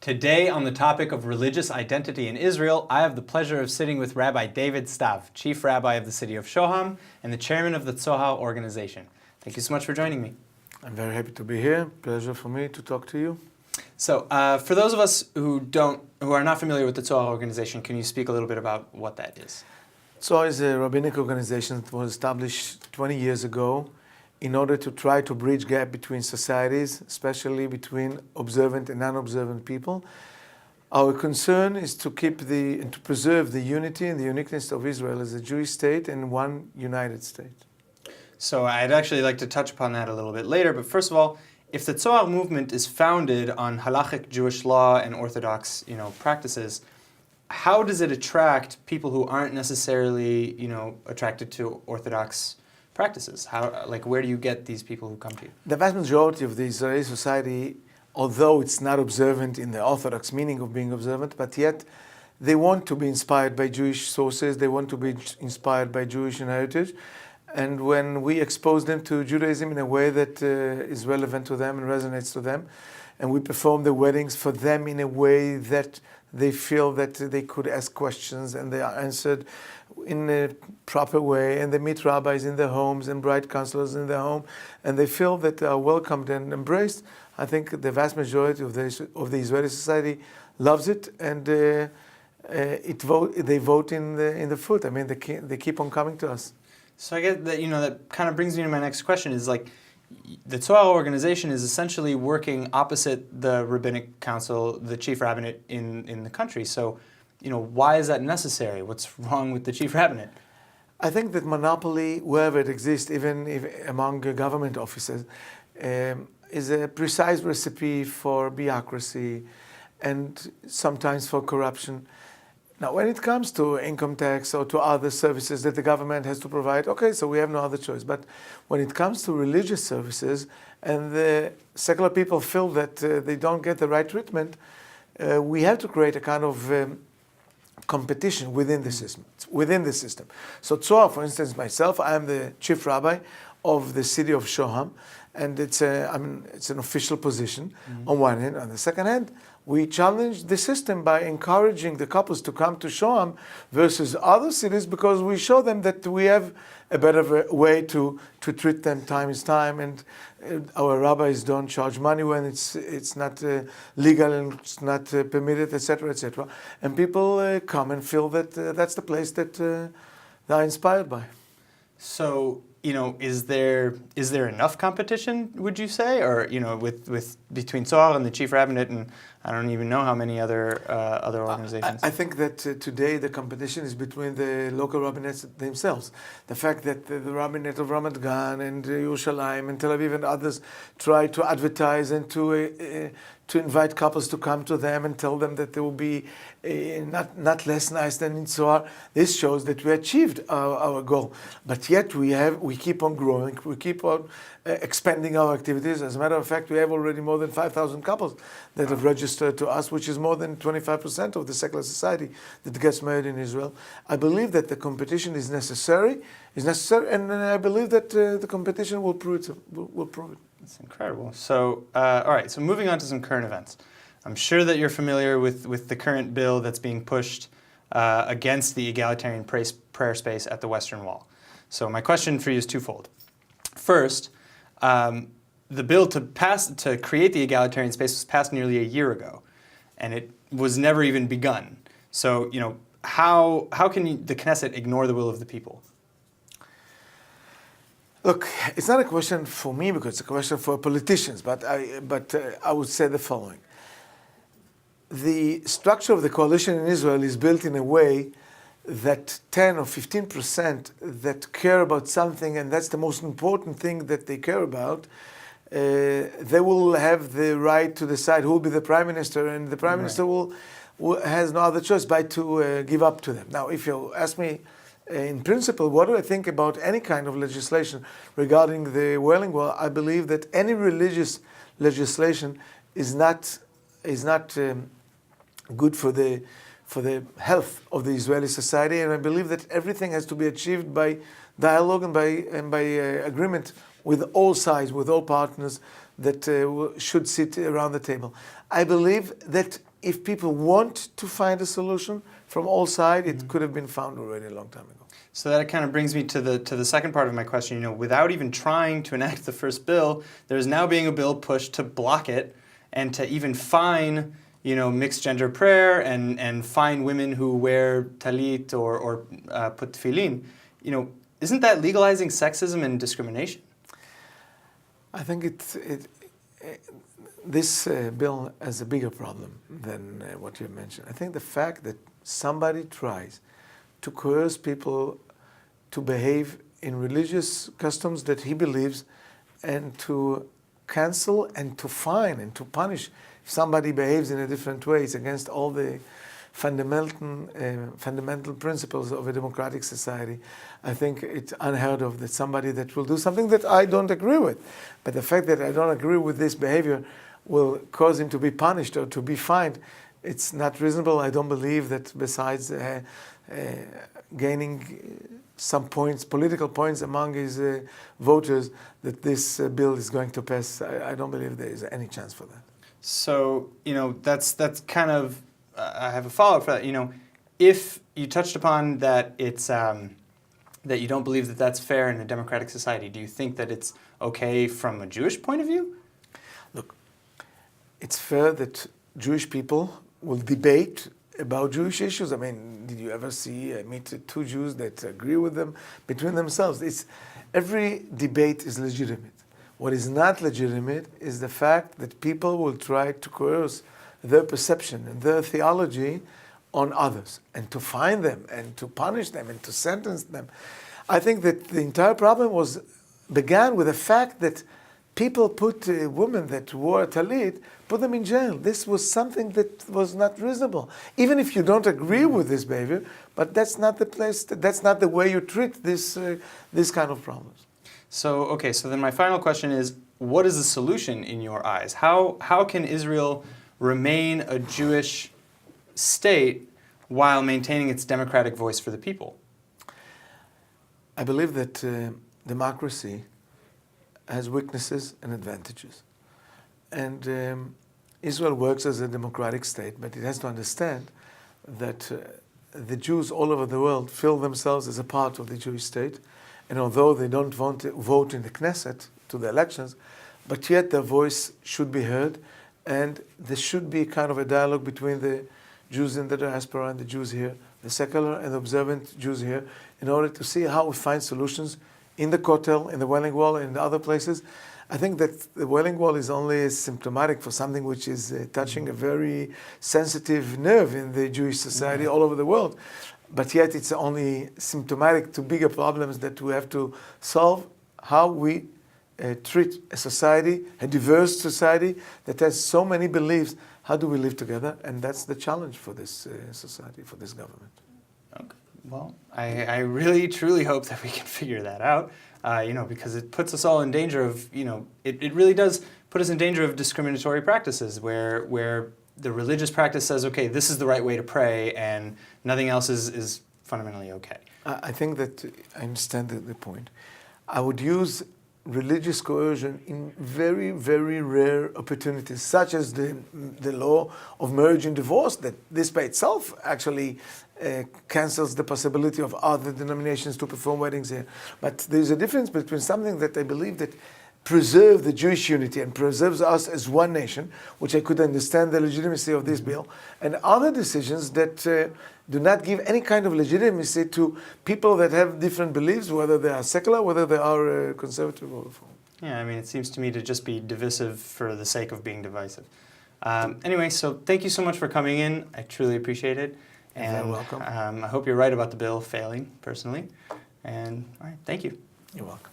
Today, on the topic of religious identity in Israel, I have the pleasure of sitting with Rabbi David Stav, Chief Rabbi of the city of Shoham and the chairman of the Tzohar organization. Thank you so much for joining me. I'm very happy to be here. Pleasure for me to talk to you. So, for those of us who are not familiar with the Tzohar organization, can you speak a little bit about what that is? Tzohar is a rabbinic organization that was established 20 years ago in order to try to bridge gap between societies, especially between observant and non-observant people. Our concern is to preserve the unity and the uniqueness of Israel as a Jewish state and one united state. So I'd actually like to touch upon that a little bit later, but first of all, if the Tzohar movement is founded on halachic Jewish law and Orthodox, practices, how does it attract people who aren't necessarily, attracted to Orthodox practices? Where do you get these people who come to you? The vast majority of the Israeli society, although it's not observant in the Orthodox meaning of being observant, but yet they want to be inspired by Jewish sources, they want to be inspired by Jewish heritage. And when we expose them to Judaism in a way that is relevant to them and resonates to them, and we perform the weddings for them in a way that they feel that they could ask questions and they are answered in a proper way, and they meet rabbis in their homes and bride counselors in their home, and they feel that they are welcomed and embraced, I think the vast majority of the Israeli society loves it, and they vote in the foot. I mean, they keep on coming to us. So I get that, that kind of brings me to my next question is the Tzohar organization is essentially working opposite the rabbinic council, the Chief Rabbinate in the country. So, why is that necessary? What's wrong with the Chief Rabbinate? I think that monopoly, wherever it exists, even among government officers, is a precise recipe for bureaucracy and sometimes for corruption. Now, when it comes to income tax or to other services that the government has to provide, okay, so we have no other choice. But when it comes to religious services and the secular people feel that they don't get the right treatment, we have to create a kind of competition within the system. So Tzohar, for instance, myself, I am the chief rabbi of the city of Shoham, and it's an official position on one hand. On the second hand, we challenge the system by encouraging the couples to come to Shoham versus other cities because we show them that we have a better way to treat them. Time is time, and our rabbis don't charge money when it's not legal and it's not permitted, etc., etc. And people come and feel that that's the place that they are inspired by. So, is there enough competition, would you say, or with between Tzohar and the Chief Rabbinate and I don't even know how many other organizations? I think that today the competition is between the local rabbinates themselves. The fact that the rabbinate of Ramat Gan and Yerushalayim and Tel Aviv and others try to advertise and to invite couples to come to them and tell them that they will be not less nice than in Tzohar. This shows that we achieved our goal. But yet we keep on growing, we keep on expanding our activities. As a matter of fact, we have already more than 5,000 couples that have registered to us, which is more than 25% of the secular society that gets married in Israel. I believe that the competition is necessary, and I believe that the competition will prove it. That's incredible. So, all right, so moving on to some current events. I'm sure that you're familiar with the current bill that's being pushed against the egalitarian prayer space at the Western Wall. So my question for you is twofold. First, the bill to create the egalitarian space was passed nearly a year ago, and it was never even begun. So, how can the Knesset ignore the will of the people? Look, it's not a question for me because it's a question for politicians, but I would say the following. The structure of the coalition in Israel is built in a way that 10 or 15% that care about something, and that's the most important thing that they care about, they will have the right to decide who will be the prime minister, and the prime minister has no other choice but to give up to them. Now, if you ask me, in principle, what do I think about any kind of legislation regarding the Wailing Wall? I believe that any religious legislation is not good for the health of the Israeli society, and I believe that everything has to be achieved by dialogue and by agreement with all sides, with all partners, that should sit around the table. I believe that if people want to find a solution from all sides, it could have been found already a long time ago. So that kind of brings me to the second part of my question. Without even trying to enact the first bill, there's now being a bill pushed to block it and to even fine, mixed gender prayer and fine women who wear talit or put tefillin. Isn't that legalizing sexism and discrimination? I think this bill has a bigger problem than what you mentioned. I think the fact that somebody tries to coerce people to behave in religious customs that he believes and to cancel and to fine and to punish if somebody behaves in a different way, it's against all the fundamental principles of a democratic society. I think it's unheard of that somebody that will do something that I don't agree with. But the fact that I don't agree with this behavior will cause him to be punished or to be fined, it's not reasonable. I don't believe that besides gaining some points, political points among his voters, that this bill is going to pass. I don't believe there is any chance for that. So, that's kind of, I have a follow-up for that. If you touched upon that it's, that you don't believe that that's fair in a democratic society, do you think that it's okay from a Jewish point of view? Look, it's fair that Jewish people will debate about Jewish issues. I mean, did you ever meet two Jews that agree with them between themselves? Every debate is legitimate. What is not legitimate is the fact that people will try to coerce their perception and their theology on others and to fine them and to punish them and to sentence them. I think that the entire problem began with the fact that people put women that wore talit, put them in jail. This was something that was not reasonable. Even if you don't agree with this behavior, but that's not the place, that's not the way you treat this kind of problems. So then my final question is, what is the solution in your eyes? How can Israel remain a Jewish state while maintaining its democratic voice for the people? I believe that democracy has weaknesses and advantages. And Israel works as a democratic state, but it has to understand that the Jews all over the world feel themselves as a part of the Jewish state. And although they don't want to vote in the Knesset to the elections, but yet their voice should be heard, and there should be kind of a dialogue between the Jews in the diaspora and the Jews here, the secular and the observant Jews here, in order to see how we find solutions in the Kotel, in the Wailing Wall, and in other places. I think that the Wailing Wall is only symptomatic for something which is touching a very sensitive nerve in the Jewish society all over the world. But yet it's only symptomatic to bigger problems that we have to solve, how we treat a society, a diverse society that has so many beliefs. How do we live together? And that's the challenge for this society, for this government. Okay. Well, I really, truly hope that we can figure that out, because it puts us all in danger of, it really does put us in danger of discriminatory practices where the religious practice says, okay, this is the right way to pray, and nothing else is fundamentally okay. I think that I understand the point. I would use religious coercion in very, very rare opportunities, such as the law of marriage and divorce, that this by itself actually cancels the possibility of other denominations to perform weddings here. But there's a difference between something that I believe that preserve the Jewish unity and preserves us as one nation, which I could understand the legitimacy of this bill, and other decisions that do not give any kind of legitimacy to people that have different beliefs, whether they are secular, whether they are conservative or reform. Yeah, I mean, it seems to me to just be divisive for the sake of being divisive. Anyway, so thank you so much for coming in. I truly appreciate it. And you're welcome. I hope you're right about the bill failing, personally. And all right, thank you. You're welcome.